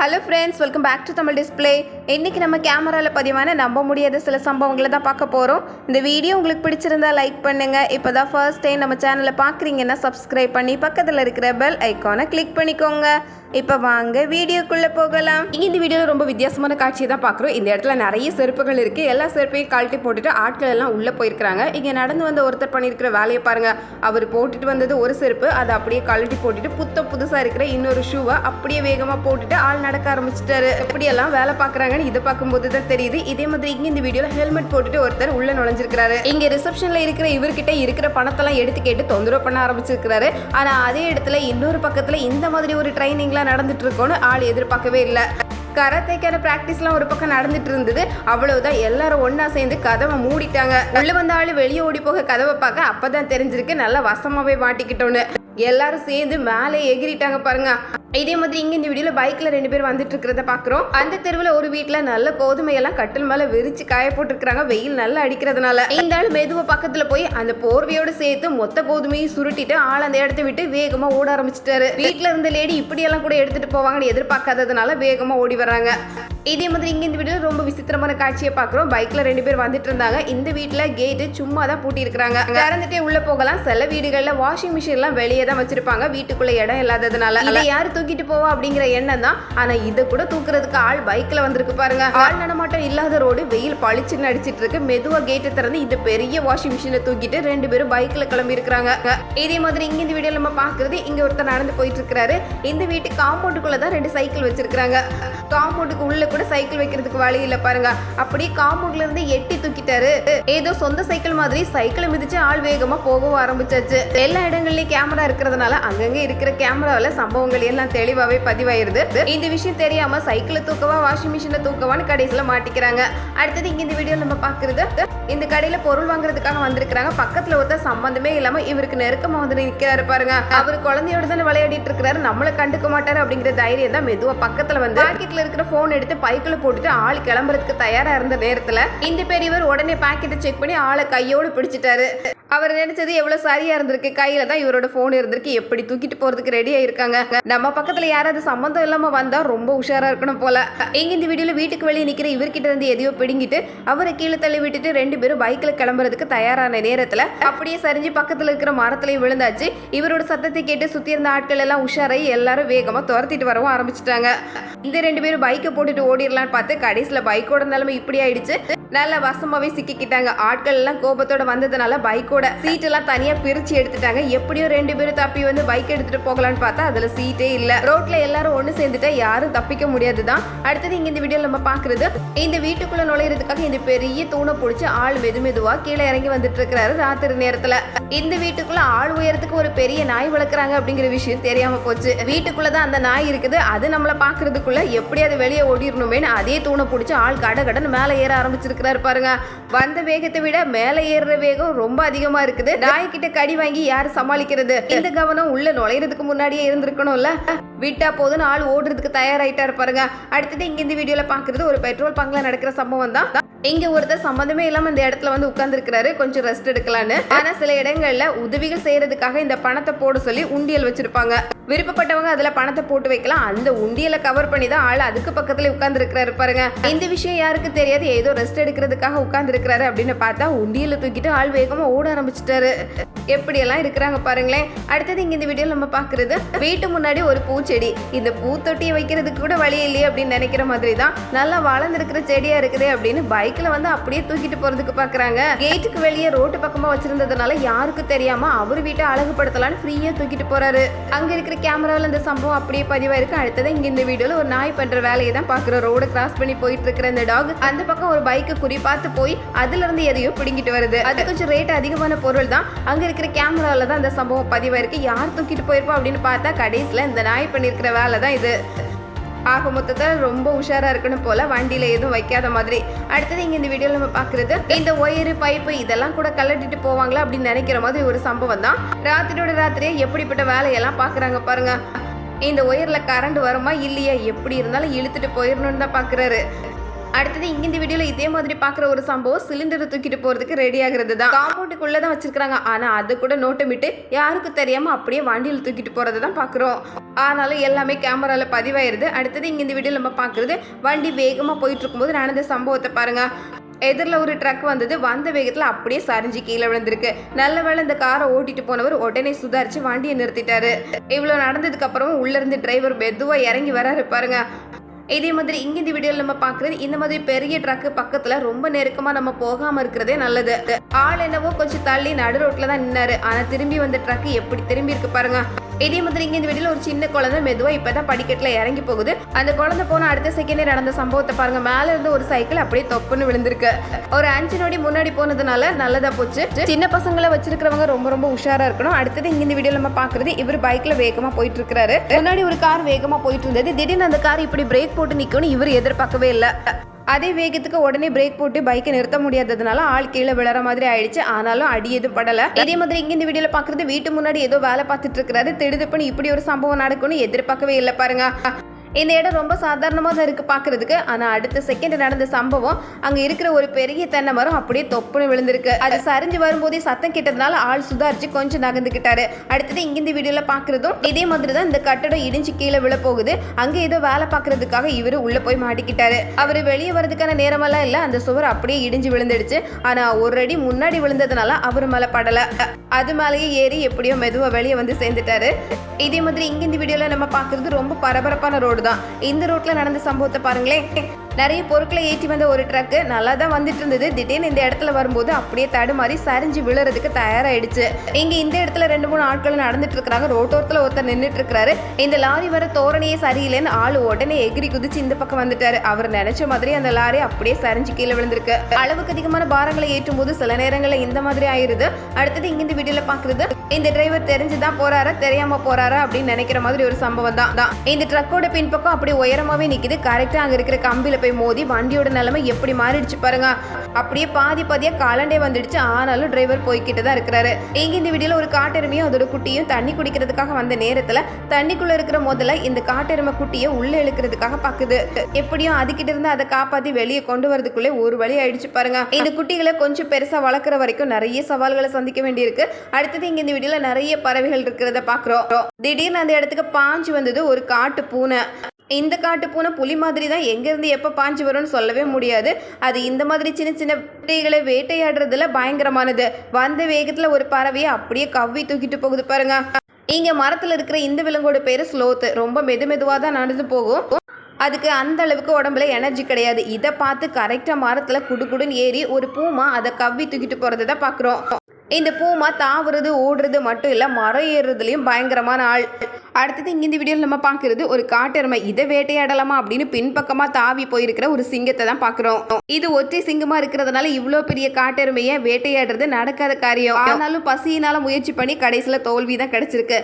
Hello friends, welcome back to Tamil display. இன்றைக்கி நம்ம கேமராவில் பதிவான நம்ப முடியாத சில சம்பவங்களை தான் பார்க்க போகிறோம். இந்த வீடியோ உங்களுக்கு பிடிச்சிருந்தா லைக் பண்ணுங்கள். இப்போ தான் ஃபர்ஸ்ட் டைம் நம்ம சேனலை பார்க்குறீங்கன்னா சப்ஸ்கிரைப் பண்ணி பக்கத்தில் இருக்கிற பெல் ஐக்கானை கிளிக் பண்ணிக்கோங்க. இப்போ வாங்க வீடியோக்குள்ளே போகலாம். இந்த வீடியோவில் ரொம்ப வித்தியாசமான காட்சியை தான் பார்க்குறோம். இந்த இடத்துல நிறைய செருப்புகள் இருக்குது. எல்லா செருப்பையும் கழட்டி போட்டுட்டு ஆட்கள் எல்லாம் உள்ளே போயிருக்கிறாங்க. இங்கே நடந்து வந்த ஒருத்தர் பண்ணியிருக்கிற வேலையை பாருங்கள். அவர் போட்டுட்டு வந்தது ஒரு செருப்பு, அதை அப்படியே கழட்டி போட்டுட்டு புதுசாக இருக்கிற இன்னொரு ஷூவை அப்படியே வேகமாக போட்டுட்டு ஆள் நடக்க ஆரம்பிச்சிட்டாரு. எப்படியெல்லாம் வேலை பார்க்குறாங்கன்னு இதை பார்க்கும்போது தான் தெரியுது. இதே மாதிரி இங்கே இந்த வீடியோவில் ஹெல்மெட் போட்டுட்டு ஒருத்தர் உள்ளே நுழைஞ்சிருக்காரு. இங்கே ரிசப்ஷனில் இருக்கிற இவர்கிட்ட இருக்கிற பணத்தெல்லாம் எடுத்து கேட்டு தொந்தரவு பண்ண ஆரம்பிச்சிருக்கிறாரு. ஆனால் அதே இடத்துல இன்னொரு பக்கத்தில் இந்த மாதிரி ஒரு ட்ரைனிங்லாம் நடந்துட்டு இருக்கோன்னு ஆள் எதிர்பார்க்கவே இல்லை. கராத்தேக்கான பிராக்டிஸ்லாம் ஒரு பக்கம் நடந்துட்டு இருந்தது. அவ்வளவுதான், எல்லாரும் ஒன்னா சேர்ந்து கதவை மூடிட்டாங்க. உள்ள வந்த ஆளு வெளியே ஓடி போக கதவை பார்க்க அப்பதான் தெரிஞ்சிருக்கு நல்லா வசமாவே மாட்டிக்கிட்டோன்னு. எல்லாரும் சேர்ந்து மேலே எகிரிட்டாங்க பாருங்க. இதே மாதிரி இங்க இந்த வீடியோல பைக்ல 2 பேர் வந்துட்டு இருக்கிறத பாக்குறோம். அந்த தெருவில் ஒரு வீட்டுல நல்ல கோதுமையெல்லாம் கட்டில் மேல விரிச்சு காய போட்டுருக்காங்க. வெயில் நல்லா அடிக்கிறதுனால இந்த ஆள் மெதுவா பக்கத்துல போய் அந்த போர்வையோட சேர்த்து மொத்த கோதுமையும் சுருட்டிட்டு ஆள் அந்த இடத்த விட்டு வேகமா ஓட ஆரம்பிச்சிட்டாரு. வீட்டுல இருந்த லேடி இப்படி எல்லாம் கூட எடுத்துட்டு போவாங்கன்னு எதிர்பார்க்காததுனால வேகமா ஓடி வர்றாங்க. இதே மாதிரி இங்க இந்த வீடியோல ரொம்ப விசித்திரமான காட்சியை பாக்குறோம். பைக்ல 2 பேர் வந்துட்டு இருந்தாங்க. இந்த வீட்டுல கேட்டு சும்மா தான் பூட்டி இருக்கிறாங்க. திறந்துட்டே உள்ள போகலாம். சில வீடுகள்ல வாஷிங் மிஷின் எல்லாம் வெளியே தான் வச்சிருப்பாங்க, வீட்டுக்குள்ள இடம் இல்லாததுனால. இதை யாரு தூக்கிட்டு போவா அப்படிங்கிற எண்ணம் தான். ஆனா இதை கூட தூக்குறதுக்கு ஆள் பைக்ல வந்திருக்கு பாருங்க. ஆள் நடமாட்டம் இல்லாத ரோடு, வெயில் பளிச்சுன்னு அடிச்சிட்டு இருக்கு. மெதுவா கேட்டு திறந்து இந்த பெரிய வாஷிங் மிஷினை தூக்கிட்டு 2 பேரும் பைக்ல கிளம்பி இருக்கிறாங்க. இதே மாதிரி இங்க இந்த வீடியோல நம்ம பாக்குறது, இங்க ஒருத்தர் நடந்து போயிட்டு இருக்காரு. இந்த வீட்டு காம்பவுண்டுக்குள்ள தான் 2 சைக்கிள் வச்சிருக்காங்க. காம்பவுண்டுக்கு உள்ள கூட சைக்கிள் வைக்கிறதுக்கு வழி இல்ல பாருங்க. அப்படியே காம்பவுண்ட்ல இருந்து எட்டி தூக்கிட்டாரு. ஏதோ சொந்த சைக்கிள் மாதிரி சைக்கிளை மிதிச்சு ஆள் வேகமா போகவும் ஆரம்பிச்சாச்சு. எல்லா இடங்கள்லயும் கேமரா இருக்கிறதுனால அங்கங்க இருக்கிற கேமராவில சம்பவங்கள் எல்லாம் தெளிவாவே பதிவாயிருது. இந்த விஷயம் தெரியாம சைக்கிளை தூக்கவா வாஷிங் மிஷினை தூக்கவான்னு கடைசியில மாட்டிக்கிறாங்க. அடுத்தது இங்க இந்த வீடியோ நம்ம பாக்குறது, இந்த கடையில பொருள் வாங்குறதுக்காக வந்திருக்காங்க. பக்கத்துல ஒருத்தர் சம்பந்தமே இல்லாம இவருக்கு நெருக்கமா வந்து நிற்கிறாரு பாருங்க. அவர் குழந்தையோட தானே விளையாடிட்டு இருக்கிறாரு, நம்மளை கண்டுக்க மாட்டாரு அப்படிங்கிற தைரியம் தான் மெதுவா பக்கத்துல வந்து பாக்கெட்ல இருக்கிற போன் எடுத்து பைக்குல போட்டுட்டு ஆள் கிளம்புறதுக்கு தயாரா இருந்த நேரத்துல இந்த பெரியவர் உடனே பாக்கெட்டை செக் பண்ணி ஆளை கையோடு பிடிச்சிட்டாரு. அவர் நினைச்சது எவ்வளவு சரியா இருந்திருக்கு. கையில தான் இவரோட போன் இருந்திருக்கு. எப்படி தூக்கிட்டு போறதுக்கு ரெடியா இருக்காங்க. நம்ம பக்கத்துல யாராவது சம்பந்தம் இல்லாம வந்தா ரொம்ப உஷாரா இருக்கணும் போல. எங்க இந்த வீடியோல வீட்டுக்கு வெளியே நிக்கிற இவர்கிட்ட இருந்து எதையோ பிடிங்கிட்டு அவரை கீழே தள்ளி விட்டுட்டு 2 பேரும் பைக்ல கிளம்புறதுக்கு தயாரான நேரத்துல அப்படியே சரிஞ்சு பக்கத்துல இருக்கிற மரத்துலயும் விழுந்தாச்சு. இவரோட சத்தத்தை கேட்டு சுத்தி இருந்த ஆட்கள் எல்லாம் உஷாராயி எல்லாரும் வேகமா துரத்திட்டு வரவும் ஆரம்பிச்சுட்டாங்க. இந்த 2 பேரும் பைக்கை போட்டுட்டு ஓடிடலான்னு பார்த்து கடைசியில பைக்கோட நிலைமை இப்படி ஆயிடுச்சு. நல்லா வசமாவே சிக்கிக்கிட்டாங்க. ஆட்கள் எல்லாம் கோபத்தோட வந்ததுனால பைக்கோட சீட் எல்லாம் தனியா பிரிச்சு எடுத்துட்டாங்க. எப்படியோ 2 பேரும் தப்பி வந்து பைக் எடுத்துட்டு போகலான்னு பார்த்தா அதுல சீட்டே இல்ல. ரோட்ல எல்லாரும் ஒண்ணு சேர்ந்துட்டா யாரும் தப்பிக்க முடியாதுதான். அடுத்தது இங்க இந்த வீடியோல நம்ம பாக்குறது, இந்த வீட்டுக்குள்ள நுழையிறதுக்காக இந்த பெரிய தூணை பிடிச்சு ஆள் மெதுவா கீழே இறங்கி வந்துட்டு இருக்கிறாரு ராத்திரி நேரத்துல. இந்த வீட்டுக்குள்ள ஆள் உயரத்துக்கு ஒரு பெரிய நாய் வளர்க்குறாங்க அப்படிங்கிற விஷயம் தெரியாம போச்சு. வீட்டுக்குள்ளதான் அந்த நாய் இருக்குது. அது நம்மள பாக்குறதுக்குள்ள எப்படியாவது வெளியே ஓடிடணுமேனு அதே தூணை பிடிச்சு ஆள் கடகடன்னு மேலே ஏற ஆரம்பிச்சிருக்கிறாரு பாருங்க. வந்த வேகத்தை விட மேலே ஏறுற வேகம் ரொம்ப அதிகமா இருக்குது. நாய்கிட்ட கடி வாங்கி யாரு சமாளிக்கிறது? இந்த கவனம் உள்ள நுழையிறதுக்கு முன்னாடியே இருந்திருக்கணும்ல. விட்டா போதுன்னு ஆள் ஓடுறதுக்கு தயாராயிட்டாரு பாருங்க. அடுத்தது இங்க இந்த வீடியோல பாக்குறது ஒரு பெட்ரோல் பங்க்ல நடக்கிற சம்பவம் தான். இங்க ஒருத்தர் சம்பந்தமே இல்லாம இந்த இடத்துல வந்து உட்கார்ந்து இருக்கிறாரு, கொஞ்சம் ரெஸ்ட் எடுக்கலான்னு. ஆனா சில இடங்கள்ல உதவிகள் செய்யறதுக்காக இந்த பணத்தை போட சொல்லி உண்டியல் வச்சிருப்பாங்க. விருப்பப்பட்டவங்க அதுல பணத்தை போட்டு வைக்கலாம். அந்த உண்டியலை கவர் பண்ணி தான் ஆள் அதுக்கு பக்கத்துல உட்கார்ந்து இருக்கிறாரு பாருங்க. இந்த விஷயம் யாருக்கு தெரியாது. ஏதோ ரெஸ்ட் எடுக்கிறதுக்காக உட்கார்ந்து இருக்கிறாரு அப்படின்னு பார்த்தா உண்டியலை தூக்கிட்டு ஆள் வேகமா ஓட ஆரம்பிச்சிட்டாரு. எப்படி எல்லாம் இருக்கிறாங்க பாருங்களேன். அடுத்தது இங்க இந்த வீடியோல நம்ம பாக்குறது, வீட்டு முன்னாடி ஒரு பூச்செடி. இந்த பூத்தொட்டியை வைக்கிறதுக்கு கூட வழி இல்லையே அப்படின்னு நினைக்கிற மாதிரி தான். நல்லா வளர்ந்துருக்கிற செடியா இருக்குது அப்படின்னு பைக்ல வந்து அப்படியே தூக்கிட்டு போறதுக்கு பாக்குறாங்க. கேட்டுக்கு வெளியே ரோட்டு பக்கமா வச்சிருந்ததுனால யாருக்கு தெரியாம அவர் வீட்டை அழகுபடுத்தலான்னு ஃப்ரீயா தூக்கிட்டு போறாரு. அங்க இருக்கிற கேமராவில் இந்த சம்பவம் அப்படியே பதிவாயிருக்கு. அடுத்தது இங்க இந்த வீடியோல ஒரு நாய் பண்ற வேலையை தான் பாக்குறோம். ரோடு கிராஸ் பண்ணி போயிட்டு இருக்கிற இந்த டாக் அந்த பக்கம் ஒரு பைக்கை குறி பார்த்து போய் அதுல இருந்து எதையோ பிடிங்கிட்டு வருது. அது கொஞ்சம் ரேட் அதிகமான பொருள் தான். அங்க இருக்கிற கேமரால தான் இந்த சம்பவம் பதிவாயிருக்கு. யார் தூக்கிட்டு போயிருப்பா அப்படின்னு பார்த்தா கடைசியில இந்த நாய் பண்ணிருக்கிற வேலை தான் இது. ஆக மொத்தத்தில் ரொம்ப உஷாரா இருக்கணும் போல, வண்டியில எதுவும் வைக்காத மாதிரி. அடுத்தது இங்க இந்த வீடியோல நம்ம பாக்குறது, இந்த ஒயரு பைப்பு இதெல்லாம் கூட கலட்டிட்டு போவாங்களா அப்படின்னு நினைக்கிற மாதிரி ஒரு சம்பவம் தான். ராத்திரியோட ராத்திரியே எப்படிப்பட்ட வேலையெல்லாம் பாக்குறாங்க பாருங்க. இந்த ஒயர்ல கரண்ட் வருமா இல்லையா, எப்படி இருந்தாலும் இழுத்துட்டு போயிடணும்னு தான் பாக்குறாரு. அடுத்தது இங்க இந்த வீடியோல இதே மாதிரி பாக்குற ஒரு சம்பவம் சிலிண்டரை தூக்கிட்டு போறதுக்கு ரெடி ஆகுறது தான். காம்பவுண்டுக்குள்ள தான் வச்சிருக்காங்க. ஆனா அது கூட நோட்டமிட்டு யாருக்கும் தெரியாம அப்படியே வண்டியில் தூக்கிட்டு போறதை தான் பாக்குறோம். ஆனாலும் எல்லாமே கேமரால பதிவாயிருது. அடுத்தது இங்க இந்த வீடியோல நம்ம பாக்குறது வண்டி வேகமா போயிட்டு இருக்கும்போது நடந்த சம்பவத்தை பாருங்க. எதிரில் ஒரு ட்ரக் வந்தது. வந்த வேகத்தில் அப்படியே சரிஞ்சு கீழே விழுந்திருக்கு. நல்ல வேளை இந்த காரை ஓட்டிட்டு போனவர் உடனே சுதாரிச்சு வண்டியை நிறுத்திட்டாரு. இவ்வளோ நடந்ததுக்கு அப்புறமும் உள்ள இருந்து டிரைவர் மெதுவா இறங்கி வராரு பாருங்க. இதே மாதிரி இங்க இந்த வீடியோல நம்ம பாக்குறது இந்த மாதிரி பெரிய ட்ரக்கு பக்கத்துல ரொம்ப நெருக்கமா நம்ம போகாம இருக்கிறதே நல்லது. ஆள் என்னவோ கொஞ்சம் தள்ளி நடு ரோட்ல தான் நின்னாரு. ஆனா திரும்பி வந்த ட்ரக் எப்படி திரும்பி இருக்கு பாருங்க. இதே மாதிரி இங்க இந்த வீடியோல ஒரு சின்ன குழந்தை மெதுவா இப்பதான் படிக்கட்டுல இறங்கி போகுது. அந்த குழந்தை போன அடுத்த செகண்டே நடந்த சம்பவத்தை பாருங்க. மேல இருந்து ஒரு சைக்கிள் அப்படியே தொப்புன்னு விழுந்திருக்கு. ஒரு 5 நொடி முன்னாடி போனதுனால நல்லதா போச்சு. சின்ன பசங்களை வச்சிருக்கிறவங்க ரொம்ப ரொம்ப உஷாரா இருக்கணும். அடுத்தது இங்க இந்த வீடியோல நம்ம பாக்குறது இவர் பைக்ல வேகமா போயிட்டு இருக்காரு. முன்னாடி ஒரு கார் வேகமா போயிட்டு இருந்தது. திடீர்னு அந்த கார் இப்படி பிரேக் போட்டு நிக்கும்னு இவர் எதிர்பார்க்கவே இல்லை. அதே வேகத்துக்கு உடனே பிரேக் போட்டு பைக்கை நிறுத்த முடியாததுனால ஆள் கீழே விழற மாதிரி ஆயிடுச்சு. ஆனாலும் அடி எதுவும் படல. இதே மாதிரி இங்க இந்த வீடியோல பாக்குறது வீட்டு முன்னாடி ஏதோ வேலை பார்த்துட்டு இருக்கிறாரு. திடுதுப்புன்னு இப்படி ஒரு சம்பவம் நடக்கும்னு எதிர்பார்க்கவே இல்லை பாருங்க. இந்த இடம் ரொம்ப சாதாரணமாக தான் இருக்குது பார்க்குறதுக்கு. ஆனால் அடுத்த செகண்ட் நடந்த சம்பவம் அங்கே இருக்கிற ஒரு பெரிய தென்னை மரம் அப்படியே தொப்புன்னு விழுந்திருக்கு. அது சரிஞ்சு வரும்போதே சத்தம் கேட்டதுனால ஆள் சுதாரிச்சு கொஞ்சம் நகர்ந்துக்கிட்டாரு. அடுத்தது இங்க இந்த வீடியோவில் பார்க்குறதும் இதே மாதிரி தான். இந்த கட்டடம் இடிஞ்சு கீழே விழ போகுது. அங்கே ஏதோ வேலை பார்க்கறதுக்காக இவர் உள்ளே போய் மாட்டிக்கிட்டாரு. அவர் வெளியே வரதுக்கான நேரமெல்லாம் இல்லை. அந்த சுவர் அப்படியே இடிஞ்சு விழுந்துடுச்சு. ஆனால் ஒரு அடி முன்னாடி விழுந்ததுனால அவர் மேலே படலை. அது மேலேயே ஏறி எப்படியோ மெதுவாக வெளியே வந்து சேர்ந்துட்டாரு. இதே மாதிரி இங்க இந்த வீடியோவில் நம்ம பார்க்குறது ரொம்ப பரபரப்பான ரோடு தான். இந்த ரோட்ல நடந்த சம்பவத்தை பாருங்களேன். நிறைய பொருட்களை ஏற்றி வந்த ஒரு ட்ரக் நல்லா தான் வந்துட்டு இருந்தது. திடீர்னு இந்த இடத்துல வரும்போது அப்படியே தடுமாறி சரிஞ்சு விழுறதுக்கு தயாராயிடுச்சு. இங்க இந்த இடத்துல 2-3 ஆட்கள் நடந்துட்டு இருக்காங்க. ரோட்டோரத்துல ஒருத்தர் நின்றுட்டு இருக்காரு. இந்த லாரி வர தோரணையே சரியில்லைன்னு ஆளு உடனே எகிரி குதிச்சு இந்த பக்கம் வந்துட்டாரு. அவர் நினைச்ச மாதிரி அந்த லாரி அப்படியே சரிஞ்சு கீழே விழுந்திருக்கு. அளவுக்கு அதிகமான பாரங்களை ஏற்றும் போது சில நேரங்களில் இந்த மாதிரி ஆயிருது. அடுத்தது இங்க இந்த வீடியோல பாக்குறது இந்த டிரைவர் தெரிஞ்சுதான் போறாரா தெரியாம போறாரா அப்படின்னு நினைக்கிற மாதிரி ஒரு சம்பவம் தான். இந்த ட்ரக்கோட பின்பக்கம் அப்படி உயரமாவே நிக்குது. கரெக்டா அங்க இருக்கிற கம்பியில போய் மோதி வண்டியோட நிலைமை எப்படி மாறிடுச்சு பாருங்க. அப்படியே பாதியா காலண்டே வந்துடுச்சு. ஆனாலும் டிரைவர் போய்கிட்டு தான் இருக்கிறாரு. இங்க இந்த வீடியோல ஒரு காட்டெருமையும் அதோட குட்டியும் தண்ணி குடிக்கிறதுக்காக வந்த நேரத்துல தண்ணிக்குள்ள இருக்கிற முதல்ல இந்த காட்டெருமை குட்டியை உள்ள இழுக்கிறதுக்காக பாக்குது. எப்படியும் அதுகிட்ட இருந்து அதை காப்பாத்தி வெளியே கொண்டு வரதுக்குள்ளே ஒரு வழி ஆயிடுச்சு பாருங்க. இந்த குட்டிகளை கொஞ்சம் பெருசா வளர்க்குற வரைக்கும் நிறைய சவால்களை சந்திக்க வேண்டியிருக்கு. அடுத்தது இங்க இந்த வீடியோல நிறைய பறவைகள் இருக்கிறத பாக்குறோம். திடீர்னு அந்த இடத்துக்கு பாஞ்சு வந்தது ஒரு காட்டு பூனை. இந்த காட்டு பூனை புலி மாதிரி தான். எங்கேருந்து எப்போ பாஞ்சு வரும்னு சொல்லவே முடியாது. அது இந்த மாதிரி சின்ன சின்ன வேட்டைகளை வேட்டையாடுறதுல பயங்கரமானது. வந்த வேகத்தில் ஒரு பறவையை அப்படியே கவ்வி தூக்கிட்டு போகுது பாருங்க. இங்கே மரத்தில் இருக்கிற இந்த விலங்கோட பேர் ஸ்லோத்து. ரொம்ப மெதுவாக தான் நடந்து போகும். அதுக்கு அந்த அளவுக்கு உடம்புல எனர்ஜி கிடையாது. இதை பார்த்து கரெக்டாக மரத்தில் குடுக்குடுன்னு ஏறி ஒரு பூமா அதை கவ்வி தூக்கிட்டு போகிறத தான் பார்க்குறோம். இந்த பூமா தாவுறது ஓடுறது மட்டும் இல்லை, மரம் ஏறுறதுலையும் பயங்கரமான ஆள். அடுத்தது இங்கே இந்த வீடியோவில் நம்ம பார்க்குறது ஒரு காட்டெருமை. இதை வேட்டையாடலாமா அப்படின்னு பின்பக்கமாக தாவி போயிருக்கிற ஒரு சிங்கத்தை தான் பார்க்குறோம். இது ஒற்றை சிங்கமாக இருக்கிறதுனால இவ்வளோ பெரிய காட்டெருமையை வேட்டையாடுறது நடக்காத காரியம். ஆனாலும் பசியினால முயற்சி பண்ணி கடைசியில் தோல்வி தான் கிடைச்சிருக்கு.